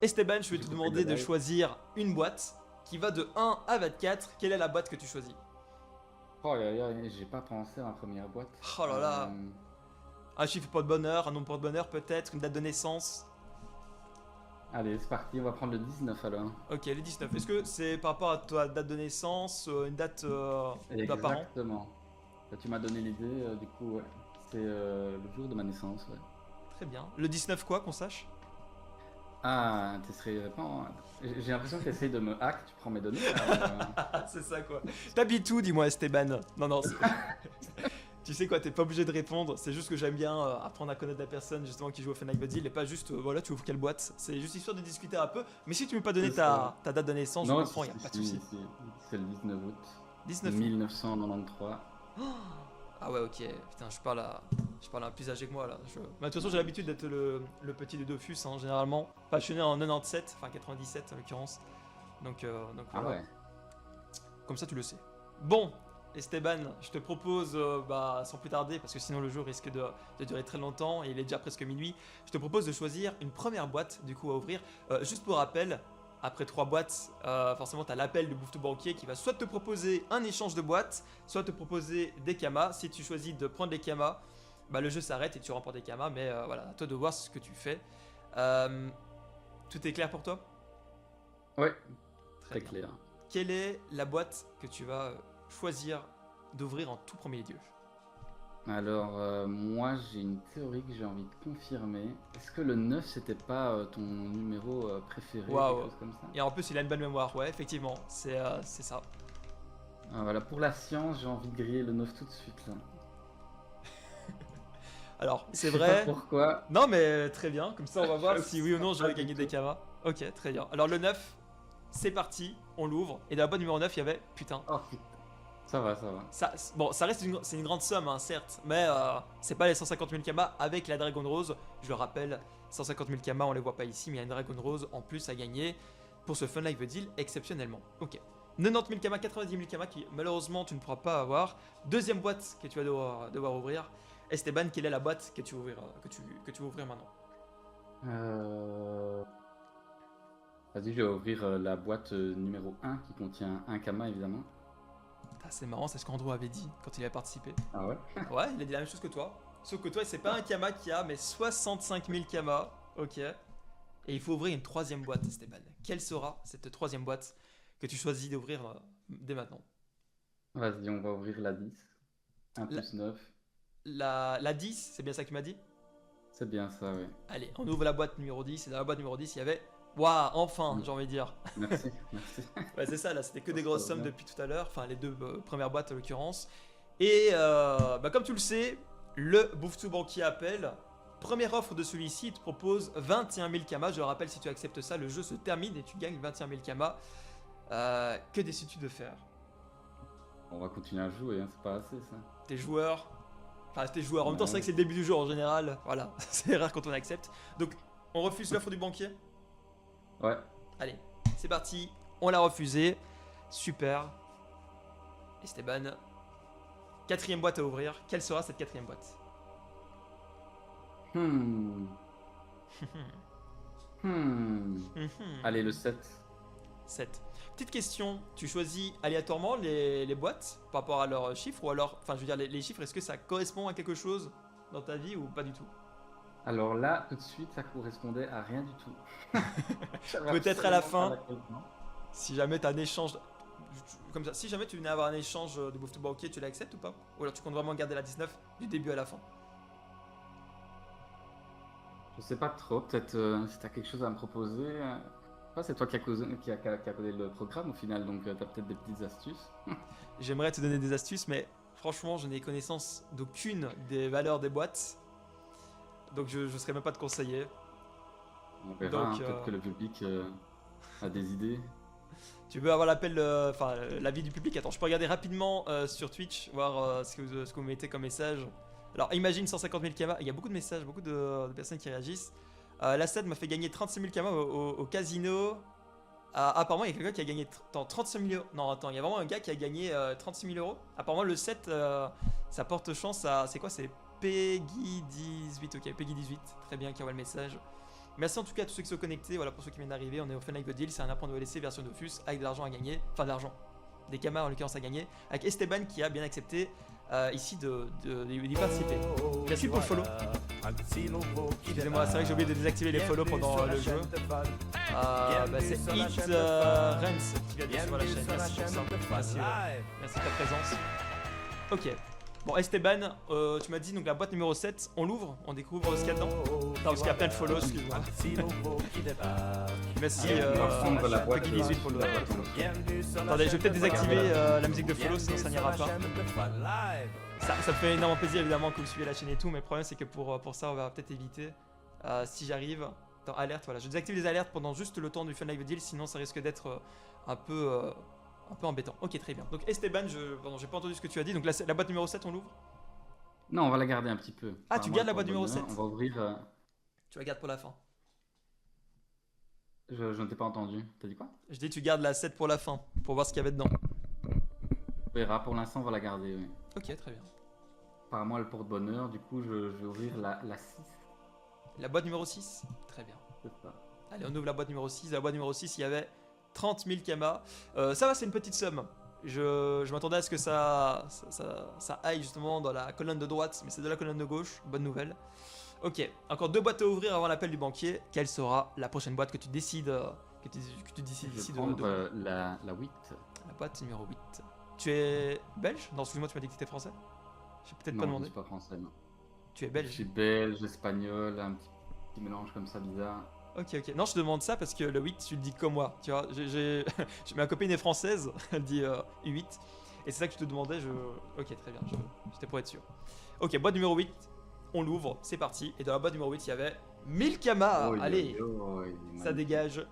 Esteban, je vais Du te coup, demander de Frédéric. choisir une boîte qui va de 1 à 24. Quelle est la boîte que tu choisis? Oh là là, j'ai pas pensé à ma première boîte. Oh là là, un chiffre porte-bonheur, un nombre porte-bonheur peut-être, une date de naissance. Allez, c'est parti, on va prendre le 19 alors. Ok, le 19. Est-ce que c'est par rapport à ta date de naissance, une date d'apparent? Exactement. Là, tu m'as donné l'idée, du coup, ouais. C'est le jour de ma naissance, ouais. Très bien. Le 19 quoi, qu'on sache? Ah, tu serais pas. J'ai l'impression que tu essayes de me hack, tu prends mes données là. Ah, c'est ça quoi. T'habites où, dis-moi Esteban? Non, non, tu sais quoi, t'es pas obligé de répondre, c'est juste que j'aime bien apprendre à connaître la personne justement qui joue au Fortnite Body, et pas juste, voilà, tu ouvres quelle boîte. C'est juste histoire de discuter un peu, mais si tu veux pas donner C'est ça. ta date de naissance, je Non, comprends, y a pas de souci. c'est le 19 août 19 août. 1993. Ah ouais, ok. Putain, je parle à un plus âgé que moi là. Mais de toute façon, j'ai l'habitude d'être le petit de Dofus, hein, généralement. Enfin, je suis né en 97, enfin 97 en l'occurrence. Donc Ah voilà. ouais. Comme ça, tu le sais. Bon, Esteban, je te propose, sans plus tarder, parce que sinon le jeu risque de durer très longtemps et il est déjà presque minuit, je te propose de choisir une première boîte du coup à ouvrir. Juste pour rappel, après 3 boîtes, forcément tu as l'appel de Bouffe tout Banquier qui va soit te proposer un échange de boîtes, soit te proposer des kamas. Si tu choisis de prendre les kamas, bah, le jeu s'arrête et tu remportes des kamas, mais voilà, à toi de voir ce que tu fais. Euh, Tout est clair pour toi? Ouais, Très très bien. clair. Quelle est la boîte que tu vas choisir d'ouvrir en tout premier lieu? Alors, moi, j'ai une théorie que j'ai envie de confirmer. Est-ce que le 9 c'était pas ton numéro préféré, quelque Waouh! chose comme ça? Et en plus, il a une bonne mémoire, ouais, effectivement, c'est ça. Voilà, pour la science, j'ai envie de griller le 9 tout de suite, là. Alors, Je c'est sais pas vrai. pourquoi. Non, mais très bien, comme ça on va Je voir si oui ou non sais pas j'aurais du gagné des tout. kamas. Ok, très bien. Alors, le 9, c'est parti, on l'ouvre. Et dans la boîte numéro 9, il y avait. Putain. Oh putain. Ça va, ça va. Ça, bon, ça reste c'est une grande somme, hein, certes, mais c'est pas les 150 000 kamas avec la Dragon Rose. Je le rappelle, 150 000 kamas, on les voit pas ici, mais il y a une Dragon Rose en plus à gagner pour ce Fun Live Deal exceptionnellement. Ok. 90 000 kamas, 90 000 kamas qui malheureusement tu ne pourras pas avoir. Deuxième boîte que tu vas devoir ouvrir. Esteban, quelle est la boîte que tu vas ouvrir, que tu vas ouvrir maintenant? Euh... Vas-y, je vais ouvrir la boîte numéro 1 qui contient un Kama, évidemment. Ah, c'est marrant, c'est ce qu'Andrew avait dit quand il a participé. Ah ouais? Ouais, il a dit la même chose que toi. Sauf que toi, c'est pas un Kama qui a, mais 65 000 Kamas. Ok. Et il faut ouvrir une troisième boîte, Esteban. Quelle sera cette troisième boîte que tu choisis d'ouvrir dès maintenant? Vas-y, on va ouvrir la 10. Un La, plus 9. la 10, c'est bien ça que tu m'as dit? C'est bien ça, oui. Allez, on ouvre la boîte numéro 10. Et dans la boîte numéro 10, il y avait. Waouh, enfin, Mm. j'ai envie de dire. Merci, merci. Ouais, c'est ça, là, c'était que Ça des se grosses passe sommes bien. depuis tout à l'heure. Enfin, les deux premières boîtes en l'occurrence. Et comme tu le sais, le Bouffe-tout Banquier appelle. Première offre de celui-ci, il te propose 21 000 kamas. Je le rappelle, si tu acceptes ça, le jeu se termine et tu gagnes 21 000 kamas. Que décides-tu de faire? On va continuer à jouer, hein, c'est pas assez ça. Tes joueurs. Enfin, tes joueurs. En même temps, c'est vrai Ouais. que c'est le début du jeu en général. Voilà, c'est rare quand on accepte. Donc, on refuse l'offre du banquier. Ouais. Allez, c'est parti. On l'a refusé. Super. Esteban, quatrième boîte à ouvrir. Quelle sera cette quatrième boîte? Hmm. Hmm. Allez, le 7. 7. Petite question, tu choisis aléatoirement les boîtes par rapport à leurs chiffres ou alors, enfin je veux dire les chiffres, est-ce que ça correspond à quelque chose dans ta vie ou pas du tout? Alors là, tout de suite, ça correspondait à rien du tout. J'avais Peut-être à la absolument pas fin, la question. si jamais tu as un échange, comme ça, si jamais tu venais avoir un échange de bouffe to banquier, tu l'acceptes ou pas? Ou alors tu comptes vraiment garder la 19 du début à la fin? Je sais pas trop, peut-être si t'as quelque chose à me proposer. C'est toi qui a codé le programme au final, donc t'as peut-être des petites astuces. J'aimerais te donner des astuces, mais franchement, je n'ai connaissance d'aucune des valeurs des boîtes, donc je ne serais même pas te conseiller. On verra, Donc, hein, peut-être que le public a des idées. tu veux avoir l'appel, enfin l'avis du public. Attends, je peux regarder rapidement sur Twitch, voir ce que vous mettez comme message. Alors, imagine 150 000 kamas. Il y a beaucoup de messages, beaucoup de personnes qui réagissent. La SED m'a fait gagner 36 000 kamas au casino. Apparemment, il y a quelqu'un qui a gagné 35 000 euros. Non, attends, il y a vraiment un gars qui a gagné 36 000 euros. Apparemment, le 7, ça porte chance à. C'est quoi? C'est Peggy 18. Ok, Peggy 18. Très bien, qui envoie le message. Merci en tout cas à tous ceux qui sont connectés. Voilà, pour ceux qui viennent d'arriver, on est au Fun Like the Deal. C'est un apprendre OLC version Dofus avec de l'argent à gagner. Enfin, de l'argent. Des camas en l'occurrence à gagner. Avec Esteban qui a bien accepté ici d'y participer. Merci pour le follow. Excusez-moi, c'est vrai que j'ai oublié de désactiver les follow pendant le jeu. C'est Hit Rens qui vient de suivre la chaîne. Merci pour ça. Merci de ta présence. Ok. Bon, Esteban, tu m'as dit donc la boîte numéro 7, on l'ouvre, on découvre ce qu'il y a dedans. Non, parce qu'il y a plein de follow, excuse-moi. Merci, Peggy 18 pour le. Attendez, je vais peut-être désactiver la musique de follow, sinon ça n'ira pas. Ça me fait énormément plaisir évidemment que vous suivez la chaîne et tout, mais le problème c'est que pour ça, on va peut-être éviter. Si j'arrive. Dans alerte, voilà, je désactive les alertes pendant juste le temps du Fun Live Deal, sinon ça risque d'être un peu embêtant. Ok, très bien. Donc Esteban, j'ai pas entendu ce que tu as dit. Donc la boîte numéro 7, on l'ouvre? Non, on va la garder un petit peu. Ah, tu gardes la boîte numéro 7? On va ouvrir. Tu la gardes pour la fin. Je ne t'ai pas entendu. T'as dit quoi? Je dis tu gardes la 7 pour la fin, pour voir ce qu'il y avait dedans. On verra, pour l'instant on va la garder, oui. Ok, très bien. Apparemment elle porte bonheur, du coup je vais ouvrir la 6. La boîte numéro 6? Très bien. C'est ça. Allez, on ouvre la boîte numéro 6. La boîte numéro 6, il y avait 30 000 kamas. Ça va, c'est une petite somme. Je m'attendais à ce que ça aille justement dans la colonne de droite, mais c'est de la colonne de gauche. Bonne nouvelle. Ok, encore 2 boîtes à ouvrir avant l'appel du banquier. Quelle sera la prochaine boîte que tu décides Je vais prendre la 8. La boîte numéro 8. Tu es belge? Non, excuse-moi, tu m'as dit que tu étais français. J'ai peut-être pas demandé. Non, je suis pas français, non. Tu es belge? Je suis belge, espagnol, un petit mélange comme ça bizarre. Ok. Non, je te demande ça parce que le 8, tu le dis comme moi. Tu vois, ma copine est française, elle dit 8. Et c'est ça que je te demandais. Ok, très bien, j'étais pour être sûr. Ok, boîte numéro 8, on l'ouvre, c'est parti. Et dans la boîte numéro 8, il y avait 1000 kamas. Allez, ça dégage.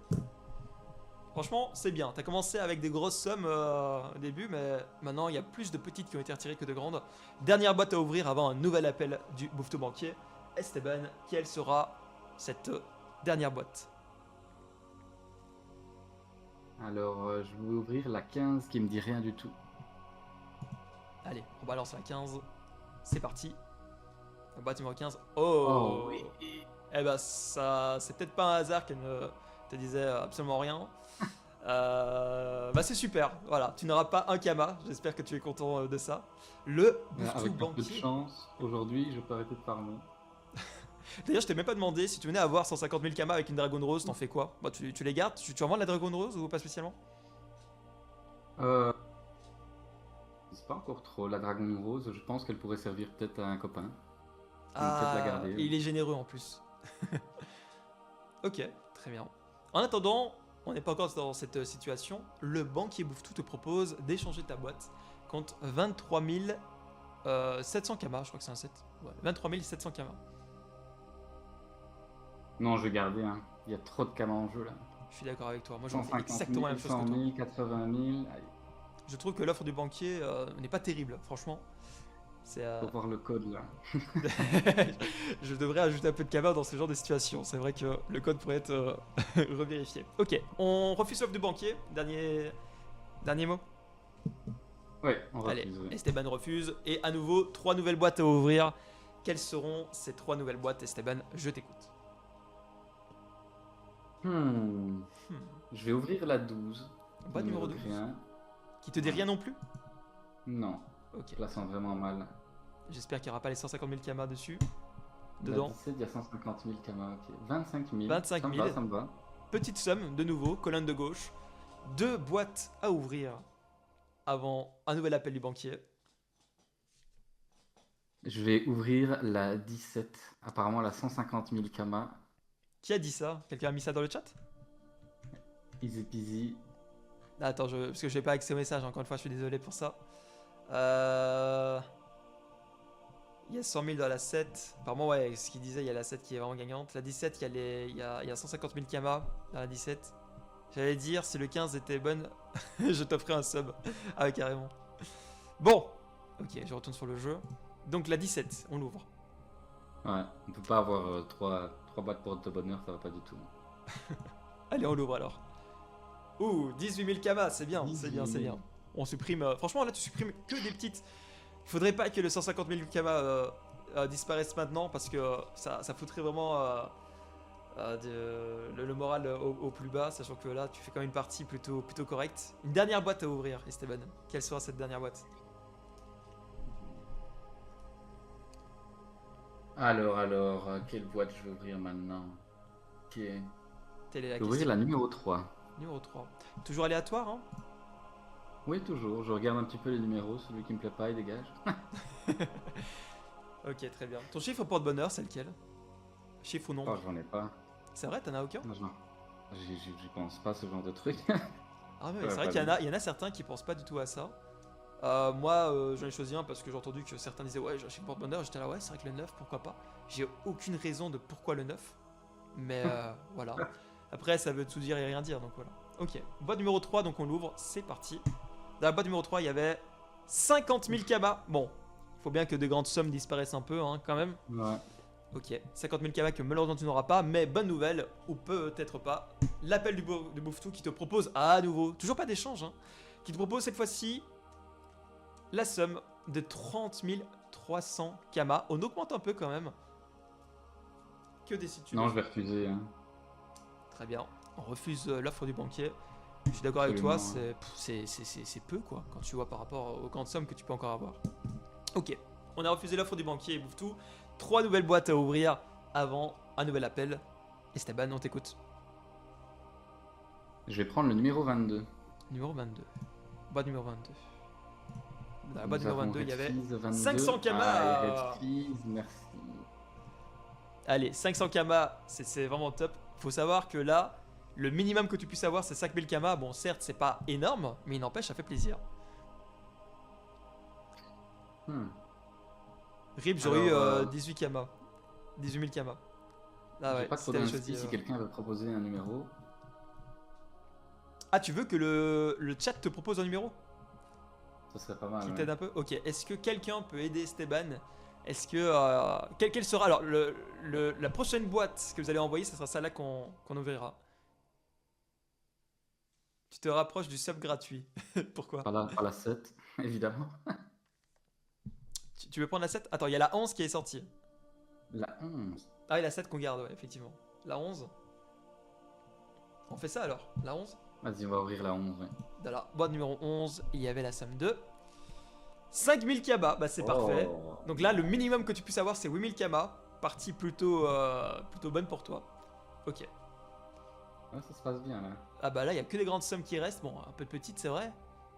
Franchement, c'est bien. T'as commencé avec des grosses sommes au début, mais maintenant, il y a plus de petites qui ont été retirées que de grandes. Dernière boîte à ouvrir avant un nouvel appel du Bouffe-Tout banquier. Esteban, quelle sera cette dernière boîte? Alors, je vais ouvrir la 15 qui me dit rien du tout. Allez, on balance la 15. C'est parti. La boîte numéro 15. Oh, oui. Eh ben, ça, c'est peut-être pas un hasard qu'elle ne te disait absolument rien. C'est super, voilà, tu n'auras pas un kama, j'espère que tu es content de ça. Le Bouffe-Tout avec banquier. un peu de chance, aujourd'hui je peux arrêter de farmer. D'ailleurs, je t'ai même pas demandé si tu venais avoir 150 000 kamas avec une Dragon Rose, t'en fais quoi? Bah, tu les gardes, tu en vends de la Dragon Rose ou pas spécialement? C'est pas encore trop, la Dragon Rose, je pense qu'elle pourrait servir peut-être à un copain. Ah, la garder, il est généreux en plus. Ok, très bien. En attendant, on n'est pas encore dans cette situation. Le banquier Bouffe-Tout te propose d'échanger ta boîte contre 23 700 kamas. Je crois que c'est un 7. Ouais, 23 700 kamas. Non, je vais garder, hein. Il y a trop de kamas en jeu là. Je suis d'accord avec toi. Moi, j'en fais 150 000, exactement la même chose que 100 toi. 000, 80 000. Allez. Je trouve que l'offre du banquier n'est pas terrible, franchement. Faut voir le code là. Je devrais ajouter un peu de kamas dans ce genre de situation. C'est vrai que le code pourrait être revérifié. Ok, on refuse l'offre du banquier. Dernier mot. Ouais, on refuse. Allez, Ouais. Esteban refuse. Et à nouveau, 3 nouvelles boîtes à ouvrir. Quelles seront ces 3 nouvelles boîtes, Esteban? Je t'écoute. Je vais ouvrir la 12. Boîte numéro 12. Rien. Qui te dit rien non plus? Non. Ok. Je la sens vraiment mal. J'espère qu'il n'y aura pas les 150 000 kamas dessus. La Dedans. 17, il y a 150 000 kamas. Ok. 25 000. 25 000. Ça me va. Petite somme, de nouveau, colonne de gauche. 2 boîtes à ouvrir avant un nouvel appel du banquier. Je vais ouvrir la 17. Apparemment, la 150 000 kamas. Qui a dit ça? Quelqu'un a mis ça dans le chat? Easy peasy. Ah, attends, parce que je n'ai pas accès au message, encore une fois, je suis désolé pour ça. Il y a 100 000 dans la 7. Apparemment, ouais, ce qu'il disait, il y a la 7 qui est vraiment gagnante. La 17, il y a 150 000 kamas dans la 17. J'allais dire, si le 15 était bonne, je t'offrais un sub. Ah ouais, carrément. Bon, ok, je retourne sur le jeu. Donc la 17, on l'ouvre. Ouais, on peut pas avoir 3 boîtes pour de bonheur, ça va pas du tout. Allez, on l'ouvre alors. Ouh, 18 000 kamas, c'est bien, c'est bien, c'est 18 000. bien. On supprime. Franchement, là, tu supprimes que des petites. Il faudrait pas que le 150 000 kamas disparaisse maintenant parce que ça foutrait vraiment le moral au plus bas, sachant que là, tu fais quand même une partie plutôt correcte. Une dernière boîte à ouvrir, Esteban. Quelle sera cette dernière boîte? Alors, quelle boîte je vais ouvrir maintenant? Ok. Je Telle est la vais ouvrir question. la numéro 3. Numéro 3. Toujours aléatoire, hein? Oui, toujours. Je regarde un petit peu les numéros. Celui qui me plaît pas, il dégage. Ok, très bien. Ton chiffre porte-bonheur, c'est lequel? Chiffre ou Oh, nombre? j'en ai pas. C'est vrai, t'en as aucun? Non, j'y pense pas, ce genre de truc. Ah ouais, Ouais, c'est vrai pas qu'il bien. y en a certains qui pensent pas du tout à ça. Moi, j'en ai choisi un parce que j'ai entendu que certains disaient ouais, j'ai un chiffre porte-bonheur. J'étais là, ouais, c'est vrai que le 9, pourquoi pas. J'ai aucune raison de pourquoi le 9. Mais voilà. Après, ça veut tout dire et rien dire, donc voilà. Ok, boîte numéro 3, donc on l'ouvre, c'est parti. Dans la boîte numéro 3, il y avait 50 000 kamas. Bon, il faut bien que de grandes sommes disparaissent un peu, hein, quand même. Ouais. Ok, 50 000 kamas que malheureusement tu n'auras pas, mais bonne nouvelle, ou peut-être pas, l'appel de Bouftou qui te propose à nouveau, toujours pas d'échange, hein, qui te propose cette fois-ci la somme de 30 300 kamas. On augmente un peu quand même. Que décides-tu? Non, je vais refuser. Hein. Très bien, on refuse l'offre du banquier. Je suis d'accord avec toi, Absolument, c'est peu quoi, quand tu vois par rapport aux grandes sommes que tu peux encore avoir. Ok, on a refusé l'offre du banquier et Bouftou. 3 nouvelles boîtes à ouvrir avant un nouvel appel. Esteban, on t'écoute. Je vais prendre le numéro 22. Numéro 22. Boîte numéro 22. Dans la boîte Nous numéro avons 22, il y avait Redfizz 22. 500 kamas. Ah, et Redfizz, merci. Allez, 500 kamas, c'est vraiment top. Faut savoir que là, le minimum que tu puisses avoir, c'est 5000 kamas. Bon, certes, c'est pas énorme, mais il n'empêche, ça fait plaisir. Hmm. RIP, j'aurais eu Alors, 18 kamas. 18 000 kamas. Ah J'ai ouais, pas si trop t'avais d'inspi choisi. si quelqu'un veut proposer un numéro. Ah, tu veux que le chat te propose un numéro Ça serait pas mal. qui Ouais. t'aide un peu? Ok, est-ce que quelqu'un peut aider Esteban? Est-ce que. Quelle sera. Alors, la prochaine boîte que vous allez envoyer, ce sera celle-là qu'on ouvrira. Tu te rapproches du sub gratuit. Pourquoi? Pas la 7, évidemment. Tu veux prendre la 7? Attends, il y a la 11 qui est sortie. La 11. Ah oui, la 7 qu'on garde, ouais, effectivement. La 11. On fait ça alors, la 11. Vas-y, on va ouvrir la 11. Ouais. Dans la boîte numéro 11, il y avait la somme de 5000 kamas. Bah, c'est parfait. Oh. Donc là, le minimum que tu puisses avoir, c'est 8000 kamas. Partie plutôt bonne pour toi. Ok. Ouais, ça se passe bien là. Ah bah là, il n'y a que des grandes sommes qui restent. Bon, un peu de petites, c'est vrai.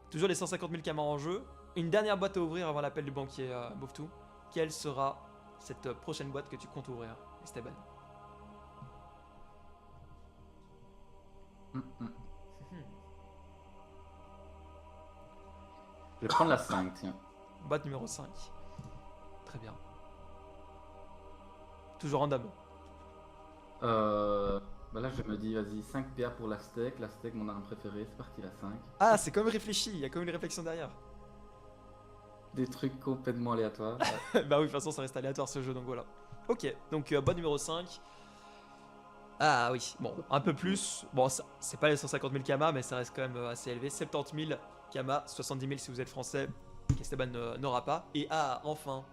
Toujours les 150 000 kamas en jeu. Une dernière boîte à ouvrir avant l'appel du banquier Bouftou. Quelle sera cette prochaine boîte que tu comptes ouvrir, Esteban? Hmm. Je vais prendre la 5, tiens. Boîte numéro 5. Très bien. Toujours random. Bah là, je me dis, vas-y, 5 PA pour la steak. La steak, mon arme préférée. C'est parti, la 5. Ah, c'est quand même réfléchi. Il y a quand même une réflexion derrière. Des trucs complètement aléatoires. Bah oui, de toute façon, ça reste aléatoire ce jeu, donc voilà. Ok, donc boîte numéro 5. Ah oui, bon, un peu plus. Bon, c'est pas les 150 000 kamas, mais ça reste quand même assez élevé. 70 000 kamas, 70 000 si vous êtes français, qu'Esteban n'aura pas. Et ah, enfin,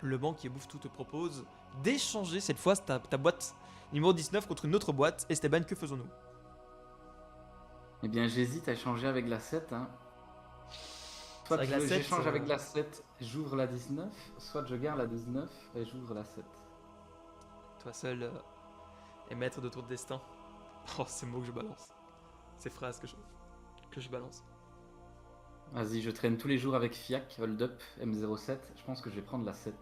le banquier Bouftou te propose d'échanger cette fois ta boîte numéro 19 contre une autre boîte. Esteban, que faisons-nous? Eh bien, j'hésite à échanger avec la 7. Hein. C'est Soit vrai que la 7, j'échange avec la 7, j'ouvre la 19. Soit je garde la 19 et j'ouvre la 7. Toi seul est maître de ton destin. Oh, ces mots que je balance. Ces phrases que je balance. Vas-y, je traîne tous les jours avec Fiac, Hold Up, M07. Je pense que je vais prendre la 7.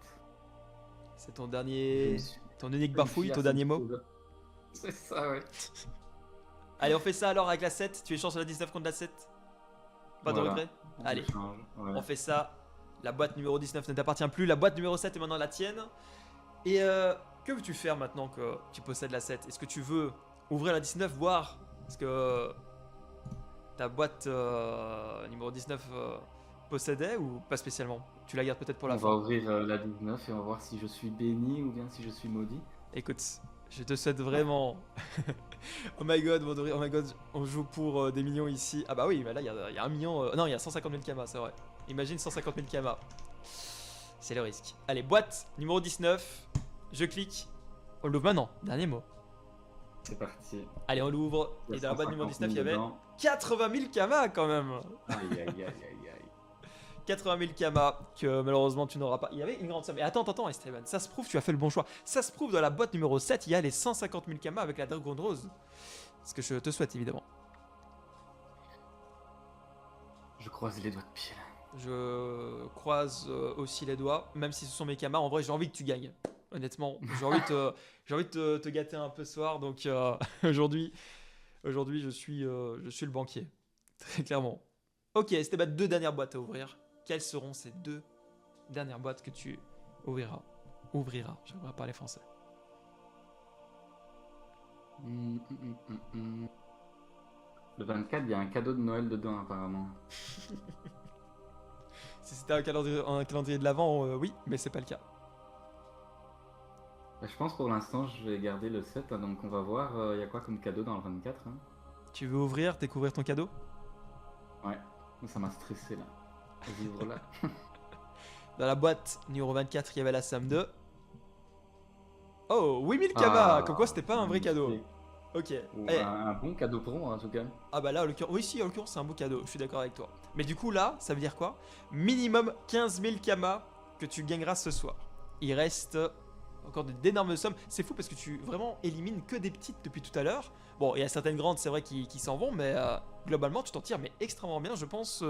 C'est ton dernier. Je me suis- Ton unique je me bafouille, suis ton assez dernier mot? trouvé. C'est ça, ouais. Allez, on fait ça alors avec la 7. Tu échanges la 19 contre la 7. Pas de Voilà. regret? On Allez, échange, ouais. on fait ça. La boîte numéro 19 ne t'appartient plus. La boîte numéro 7 est maintenant la tienne. Et que veux-tu faire maintenant que tu possèdes la 7? Est-ce que tu veux ouvrir la 19, voir ce que ta boîte numéro 19 possédait ou pas spécialement? Tu la gardes peut-être pour la On fin. va ouvrir la 19 et on va voir si je suis béni ou bien si je suis maudit. Écoute, je te souhaite vraiment. Oh my god, oh my god, on joue pour des millions ici. Ah bah oui, mais là il y a 1 million. Non, il y a 150 000 kamas, c'est vrai. Imagine 150 000 kamas. C'est le risque. Allez, boîte numéro 19. Je clique. On l'ouvre maintenant. Dernier mot. C'est parti. Allez, on l'ouvre. Et dans la boîte numéro 19, il y avait dedans. 80 000 kamas quand même. Aïe, aïe, aïe, aïe, aïe. 80 000 kamas que malheureusement tu n'auras pas. Il y avait une grande somme. Et attends, Esteban, ça se prouve, tu as fait le bon choix. Ça se prouve, dans la boîte numéro 7, il y a les 150 000 kamas avec la Dragon Rose. Ce que je te souhaite évidemment. Je croise les doigts de pied là. Je croise aussi les doigts, même si ce sont mes kamas. En vrai, j'ai envie que tu gagnes. Honnêtement, j'ai envie de te gâter un peu ce soir. Donc aujourd'hui, je suis le banquier. Très clairement. Ok, Esteban, 2 dernières boîtes à ouvrir. Quelles seront ces 2 dernières boîtes que tu ouvriras? Je ne pourrais pas parler français. Le 24, il y a un cadeau de Noël dedans apparemment. Si c'était un calendrier de l'avant, oui, mais c'est pas le cas. Bah, je pense pour l'instant, je vais garder le 7, hein, donc on va voir il y a quoi comme cadeau dans le 24. Hein. Tu veux découvrir ton cadeau? Ouais, ça m'a stressé là. Vas-y, ouvre-la. Dans la boîte numéro 24, il y avait la somme de... Oh, 8000 kamas. Comme quoi, c'était pas un vrai cadeau. Ok. Ou Eh. un bon cadeau pour moi en tout cas. Ah bah là, en l'occurrence, oui, si, en l'occurrence, c'est un beau cadeau. Je suis d'accord avec toi. Mais du coup, là, ça veut dire quoi? Minimum 15 000 kamas que tu gagneras ce soir. Il reste encore d'énormes sommes. C'est fou parce que tu vraiment élimines que des petites depuis tout à l'heure. Bon, il y a certaines grandes, c'est vrai, qui s'en vont, mais globalement, tu t'en tires mais extrêmement bien. Je pense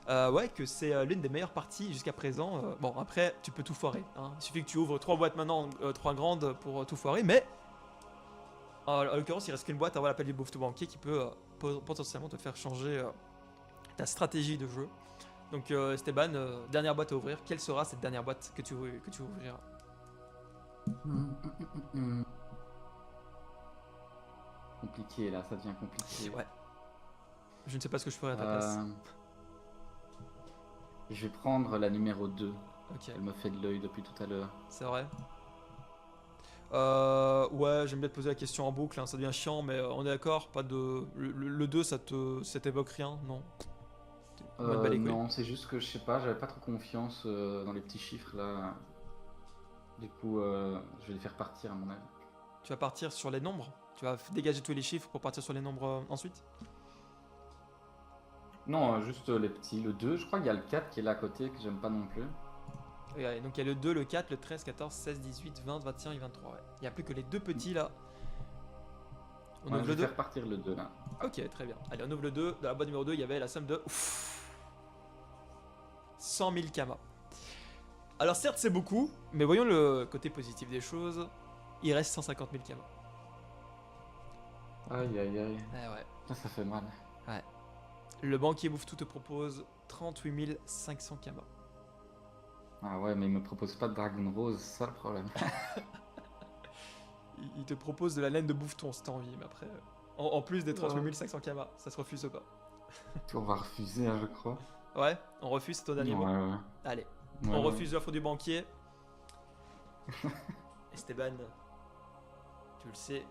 ouais, que c'est l'une des meilleures parties jusqu'à présent. Bon, après, tu peux tout foirer. Hein. Il suffit que tu ouvres 3 boîtes maintenant, 3 grandes pour tout foirer, mais en l'occurrence, il reste qu'une boîte à l'appel du Bouffe Banquier qui peut potentiellement te faire changer ta stratégie de jeu. Donc, Esteban, dernière boîte à ouvrir. Quelle sera cette dernière boîte que tu ouvriras? Compliqué là, ça devient compliqué. Ouais. Je ne sais pas ce que je ferai à ta place. Je vais prendre la numéro 2. Ok. Elle me fait de l'œil depuis tout à l'heure. C'est vrai. Ouais, j'aime bien te poser la question en boucle, hein, ça devient chiant, mais on est d'accord, pas de... Le 2, ça t'évoque rien, non? Non, c'est juste que je sais pas, j'avais pas trop confiance dans les petits chiffres là. Du coup, je vais les faire partir à mon avis. Tu vas partir sur les nombres? Tu vas dégager tous les chiffres pour partir sur les nombres ensuite? Non, juste les petits. Le 2, je crois qu'il y a le 4 qui est là à côté que j'aime pas non plus. Ouais, donc il y a le 2, le 4, le 13, 14, 16, 18, 20, 21 et 23. Ouais. Il n'y a plus que les 2 petits là. On ouvre je le vais 2. faire partir le 2 là. Ok, très bien. Allez, on ouvre le 2. Dans la boîte numéro 2, il y avait la somme de 100 000 kamas. Alors certes, c'est beaucoup, mais voyons le côté positif des choses. Il reste 150 000 kamas. Aïe aïe aïe. Eh ouais. Ça fait mal. Ouais. Le banquier bouffe tout te propose 38 500 kamas. Ah ouais, mais il me propose pas de Dragon Rose, c'est ça le problème. Il te propose de la laine de bouffeton si t'as envie, mais après, en plus des 38 500 kamas, ça se refuse pas. On va refuser, hein, je crois. Ouais, on refuse, c'est ton dernier mot. Ouais. Allez, Ouais, on refuse l'offre du banquier. Esteban, tu le sais,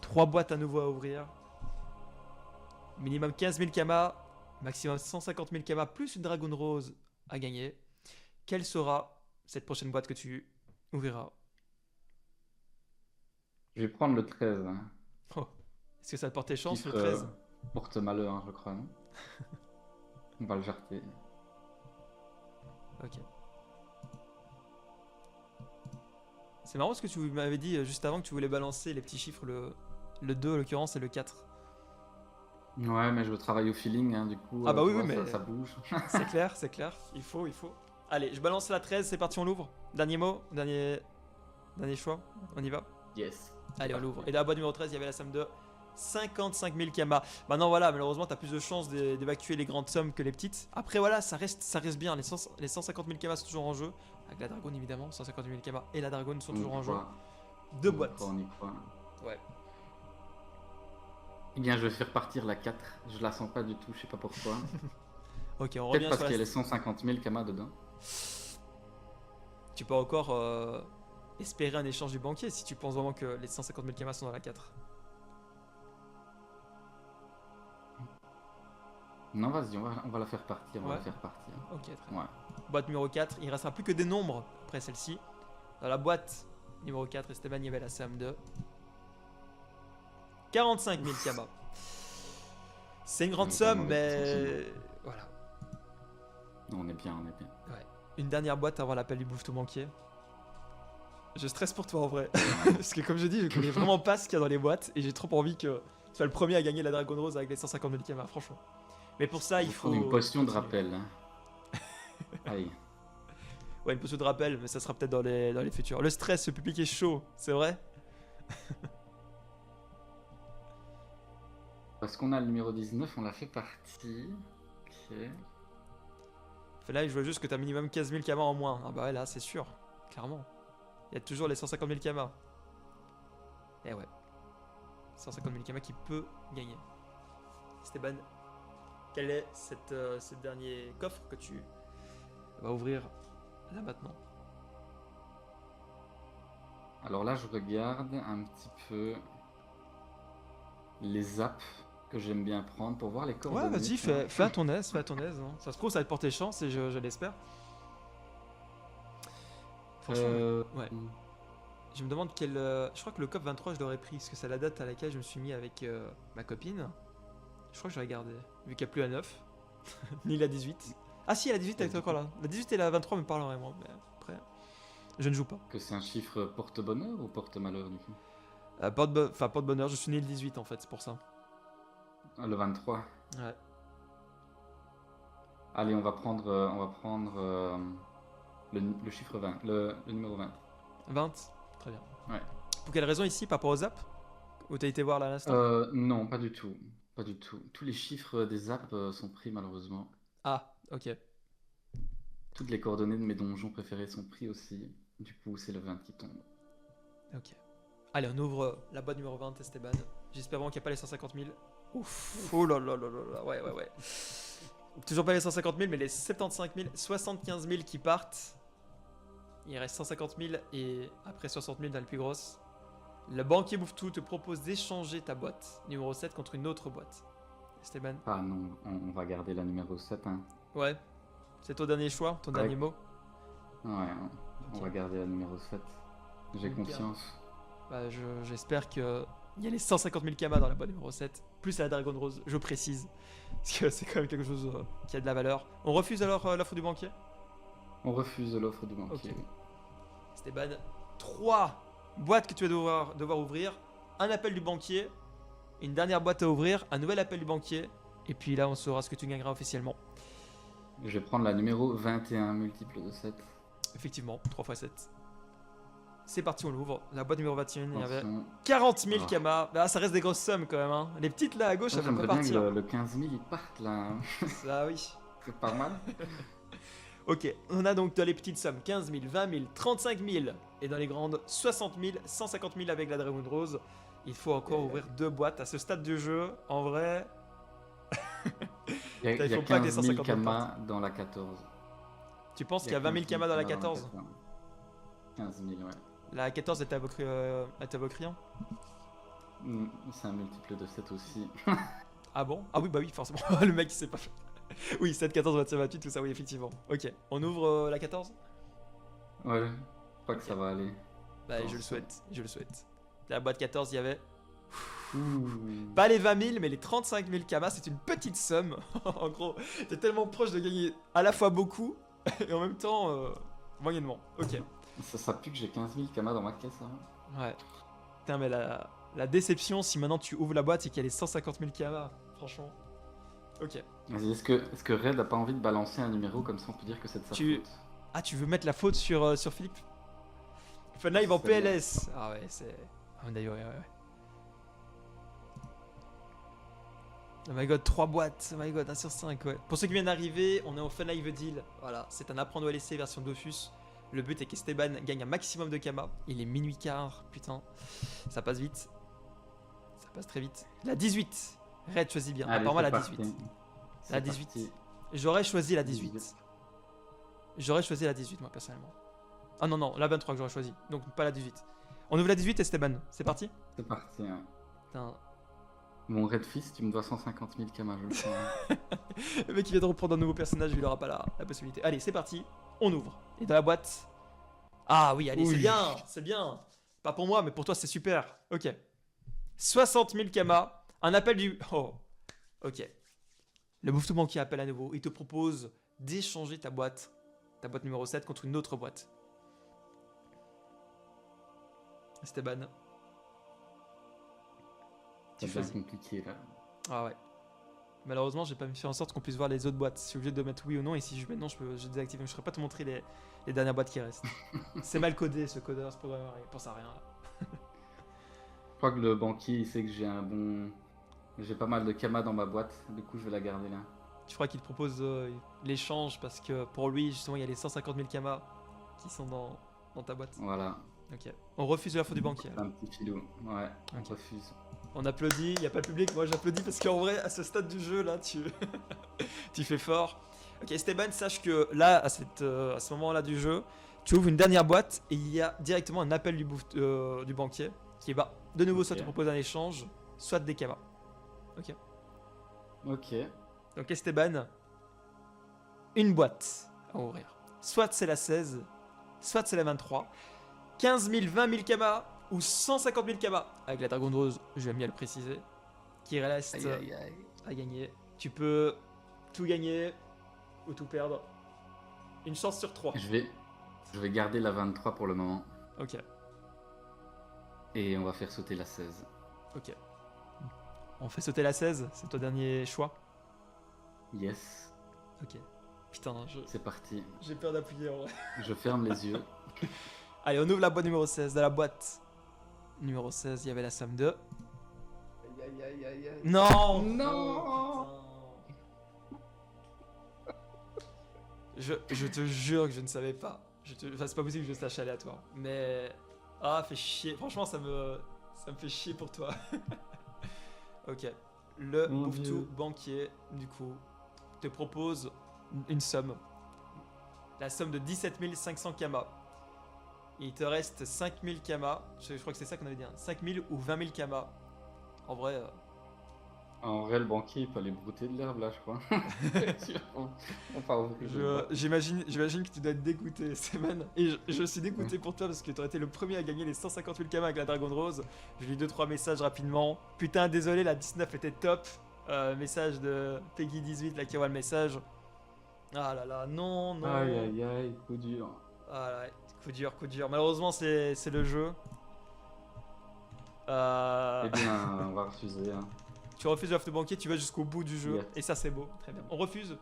3 boîtes à nouveau à ouvrir. Minimum 15 000 kamas, maximum 150 000 kamas, plus une Dragon Rose à gagner. Quelle sera cette prochaine boîte que tu ouvriras? Je vais prendre le 13. Hein. Oh. Est-ce que ça te porte chance Chiffre, le 13? porte malheur, hein, je crois. Non. On va le jarter. Ok. C'est marrant ce que tu m'avais dit juste avant que tu voulais balancer les petits chiffres, le 2 en l'occurrence et le 4. Ouais, mais je veux travailler au feeling, hein, du coup. Ah bah oui, vois, mais ça bouge. c'est clair, il faut. Allez, je balance la 13, c'est parti, on l'ouvre. Dernier mot, dernier choix, on y va. Yes. Allez, on l'ouvre. Et dans la boîte numéro 13, il y avait la somme de 55 000 kamas. Maintenant voilà, malheureusement, tu as plus de chances d'évacuer les grandes sommes que les petites. Après voilà, ça reste bien. Les 150 000 kamas sont toujours en jeu. Avec la dragon évidemment, 150 000 kamas et la dragon sont toujours en jeu. 2 boîtes. On y croit. Ouais. Eh bien, je vais faire partir la 4. Je la sens pas du tout, je sais pas pourquoi. Ok, on Peut-être revient parce sur qu'il y a la... les 150 000 kamas dedans. Tu peux encore espérer un échange du banquier si tu penses vraiment que les 150 000 kamas sont dans la 4. Non, vas-y, on va la faire partir. On va Ouais. la faire partir. Ok, très bien. Ouais. Boîte numéro 4, il ne restera plus que des nombres après celle-ci. Dans la boîte numéro 4, Esteban, il y avait la somme de 45 000 kamas. C'est une grande somme, mais voilà. Non, on est bien, on est bien. Ouais. Une dernière boîte avant l'appel du bouffe-tout banquier. Je stresse pour toi en vrai. Parce que comme je dis, je connais vraiment pas ce qu'il y a dans les boîtes et j'ai trop envie que tu sois le premier à gagner la Dragon Rose avec les 150 000 kamas, franchement. Mais pour ça, il faut. Une potion de continuer. rappel. Allez. Ouais, une potion de rappel, mais ça sera peut-être dans les futurs. Le stress, ce public est chaud, c'est vrai? Parce qu'on a le numéro 19, on l'a fait partie. Ok. Là, je vois juste que t'as minimum 15 000 kamas en moins. Ah bah ouais, là, c'est sûr. Clairement. Il y a toujours les 150 000 kamas. Eh ouais. 150 000 kamas qui peut gagner. Esteban, quel est ce dernier coffre que tu vas ouvrir là maintenant? Alors là, je regarde un petit peu les apps que j'aime bien prendre pour voir les coordonnées. Ouais, vas-y, fais à ton aise, fais à ton aise. Hein. Ça se trouve, ça va te porter chance et je l'espère. Franchement, ouais. Je me demande quel. Je crois que le COP 23, je l'aurais pris parce que c'est la date à laquelle je me suis mis avec ma copine. Je crois que je l'aurais gardé, vu qu'il n'y a plus la 9, ni la 18. Ah si, la 18 elle est encore là. La 18 et la 23 me parleraient moi, mais après, je ne joue pas. Que c'est un chiffre porte-bonheur ou porte-malheur du coup? Porte-bonheur, je suis né le 18 en fait, c'est pour ça. Le 23. Ouais. Allez, on va prendre le chiffre 20, le numéro 20. 20. Très bien. Ouais. Pour quelle raison ici, par rapport aux apps? Où t'as été voir là à l'instant? Non, pas du tout. Pas du tout. Tous les chiffres des apps sont pris malheureusement. Ah, ok. Toutes les coordonnées de mes donjons préférés sont pris aussi. Du coup, c'est le 20 qui tombe. Ok. Allez, on ouvre la boîte numéro 20, Esteban. J'espère vraiment qu'il n'y a pas les 150 000. Ouf. Oh là là là là là. Ouais, ouais, ouais. Toujours pas les 150 000, mais les 75 000, 75 000 qui partent. Il reste 150 000 et après 60 000 dans la plus grosse. Le banquier bouffe-tout te propose d'échanger ta boîte numéro 7 contre une autre boîte. Esteban? Ah non, on va garder la numéro 7. Hein. Ouais. C'est ton dernier choix, ton dernier mot? Ouais, on va garder la numéro 7. J'ai confiance. Bah, j'espère qu'il y a les 150 000 kamas dans la boîte numéro 7. Plus la Dragon Rose, je précise. Parce que c'est quand même quelque chose qui a de la valeur. On refuse alors l'offre du banquier? On refuse l'offre du banquier. Ok. Esteban, 3 boîtes que tu vas devoir ouvrir. Un appel du banquier. Une dernière boîte à ouvrir. Un nouvel appel du banquier. Et puis là, on saura ce que tu gagneras officiellement. Je vais prendre la numéro 21 multiple de 7. Effectivement, 3 x 7. C'est parti, on l'ouvre. La boîte numéro 21, il y avait Attention. 40 000 kamas. Ah, ça reste des grosses sommes quand même. Hein. Les petites là à gauche, ça va pas J'aimerais bien partir. que le 15 000 il parte là. Ça oui. C'est pas mal. Ok, on a donc dans les petites sommes 15 000, 20 000, 35 000 et dans les grandes 60 000, 150 000 avec la Dragon Rose. Il faut encore ouvrir 2 boîtes à ce stade du jeu. En vrai, Il y a faut pas que les 15 000 150 000 kamas dans la 14. tu penses qu'il y a 20 000 kamas dans la 14? 15 000, ouais. La 14 est à Vaucrian. C'est un multiple de 7 aussi. Ah bon? Ah oui, bah oui, forcément. Le mec il sait pas faire. Oui, 7, 14, 25, 28, tout ça, oui, effectivement. Ok, on ouvre la 14? Ouais, je crois que ça va aller. Bah, je le souhaite, je le souhaite. La boîte 14, il y avait Ouh. pas les 20 000, mais les 35 000 kamas, c'est une petite somme. En gros, t'es tellement proche de gagner à la fois beaucoup et en même temps moyennement. Ok. Ça pue que j'ai 15 000 kamas dans ma caisse. Hein. Ouais. Putain, mais la déception, si maintenant tu ouvres la boîte, c'est qu'il y a les 150 000 kamas. Franchement. Ok. Vas-y, est-ce que Red a pas envie de balancer un numéro comme ça on peut dire que c'est de sa faute? Ah, tu veux mettre la faute sur Philippe? Fun Live en PLS. Ah ouais, c'est. Ah, d'ailleurs, ouais. Oh my god, 3 boîtes. Oh my god, 1 sur 5, ouais. Pour ceux qui viennent d'arriver, on est au Fun Live Deal. Voilà, c'est un apprendre ou laisser version Dofus. Le but est qu'Esteban gagne un maximum de kamas. Il est minuit quart, putain. Ça passe vite. Ça passe très vite. La 18. Red, choisis bien. Allez, Apparemment, la parti. 18. C'est La 18. parti. J'aurais choisi la 18. J'aurais choisi la 18, moi, personnellement. Ah non, la 23 que j'aurais choisi. Donc, pas la 18. On ouvre la 18, Esteban. C'est parti? C'est parti. Hein. Putain. Mon Red Fist, tu me dois 150 000 kamas, je le sens. Hein. Le mec, il vient de reprendre un nouveau personnage, il aura pas la possibilité. Allez, c'est parti. On ouvre. Et dans la boîte. Ah oui, allez, Oui. c'est bien. C'est bien. Pas pour moi, mais pour toi, c'est super. Ok. 60 000 Kama. Un appel du... Oh, ok. Le Bouffe tout banquier appelle à nouveau. Il te propose d'échanger ta boîte numéro 7 contre une autre boîte. Esteban. Tu C'est bien choisis. compliqué là. Ah ouais. Malheureusement, j'ai pas fait en sorte qu'on puisse voir les autres boîtes. Je suis obligé de mettre oui ou non. Et si je mets non, je désactive. Je ne saurais pas te montrer les dernières boîtes qui restent. C'est mal codé ce codeur, ce programmeur. Il pense à rien là. Je crois que le banquier il sait que j'ai pas mal de Kama dans ma boîte, du coup je vais la garder là. Tu crois qu'il te propose l'échange parce que pour lui, justement, il y a les 150 000 Kama qui sont dans ta boîte. Voilà, Ok. On refuse l'offre du banquier. c'est un petit filou. Ouais, on Ok. refuse. On applaudit, il n'y a pas le public, moi j'applaudis parce qu'en vrai, à ce stade du jeu, là, tu, tu fais fort. Ok, Esteban, sache que là, à ce moment-là du jeu, tu ouvres une dernière boîte et il y a directement un appel du banquier qui va de nouveau soit te Ok. proposer un échange, soit des Kama. Ok, Donc Esteban, une boîte à ouvrir. Soit c'est la 16, soit c'est la 23. 15 000, 20 000 Kama ou 150 000 Kama. Avec la Dragon de Rose, je vais bien le préciser. Qui reste aïe aïe aïe. à gagner. Tu peux tout gagner ou tout perdre. Une chance sur 3. Je vais garder la 23 pour le moment. Ok, Et on va faire sauter la 16. ok. On fait sauter la 16, c'est ton dernier choix. Yes, Ok. Putain, c'est parti. j'ai peur d'appuyer en vrai. Je ferme les yeux. Allez, on ouvre la boîte numéro 16. Dans la boîte numéro 16, il y avait la somme de... Aïe aïe aïe aïe aïe. Non. Non. Oh, putain. Je te jure que je ne savais pas. Enfin, c'est pas possible que je sache aléatoire. Mais... Ah, fait chier. Franchement, ça me fait chier pour toi. Ok. Le Mon Bouffe-tout Dieu. banquier, du coup, te propose une somme. La somme de 17 500 Kama. Il te reste 5 000 Kama. Je crois que c'est ça qu'on avait dit. 5 000 ou 20 000 Kama. En vrai... En vrai, le banquier il peut aller brouter de l'herbe là, je crois. On part ouvrir le boîte. J'imagine que tu dois être dégoûté, Seman. Et je suis dégoûté pour toi parce que tu aurais été le premier à gagner les 150 000 Kama avec la Dragon Rose. Je lis 2-3 messages rapidement. Putain, désolé, la 19 était top. Message de Peggy18 là qui envoie le message. Ah là là, non, non. Aïe aïe aïe, coup dur. Ah là, coup dur, coup dur. Malheureusement, c'est le jeu. Eh bien, on va refuser. Hein. Tu refuses l'offre de banquier, tu vas jusqu'au bout du jeu. Yes. Et ça, c'est beau. Très bien. On refuse.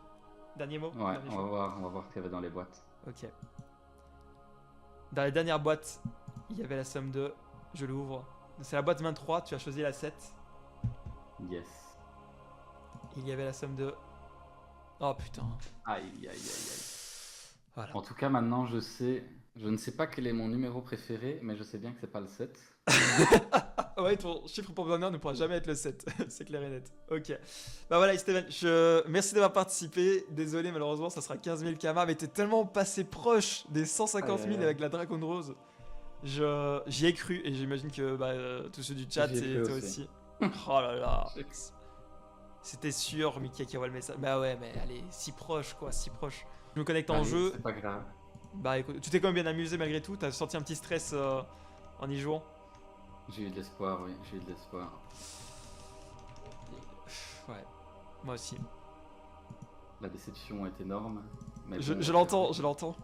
Dernier mot. Ouais, Dernier on choix. va voir ce qu'il y avait dans les boîtes. Ok. Dans les dernières boîtes, il y avait la somme de... Je l'ouvre. C'est la boîte 23, tu as choisi la 7. Yes. Il y avait la somme de... Oh putain. Aïe aïe aïe aïe. Voilà. En tout cas, maintenant, je ne sais pas quel est mon numéro préféré, mais je sais bien que c'est pas le 7. Ah ouais, ton chiffre pour bonheur ne pourra jamais être le 7. C'est clair et net. Ok. Bah voilà, Steven, merci d'avoir participé. Désolé, malheureusement, ça sera 15 000 Kama, mais t'es tellement passé proche des 150 000 Aïe, aïe, aïe. avec la Dragon Rose. J'y ai cru et j'imagine que tous ceux du chat J'y ai et cru toi aussi. aussi. Oh là là. J'ai cru. C'était sûr, Mickey qui envoie le message. Bah ouais, mais allez, si proche quoi, si proche. Je me connecte en Allez, jeu. c'est pas grave. Bah écoute, tu t'es quand même bien amusé malgré tout. T'as senti un petit stress en y jouant. J'ai eu de l'espoir, oui, j'ai eu de l'espoir. Ouais, moi aussi. La déception est énorme. Mais Je bon, l'entends, je l'entends.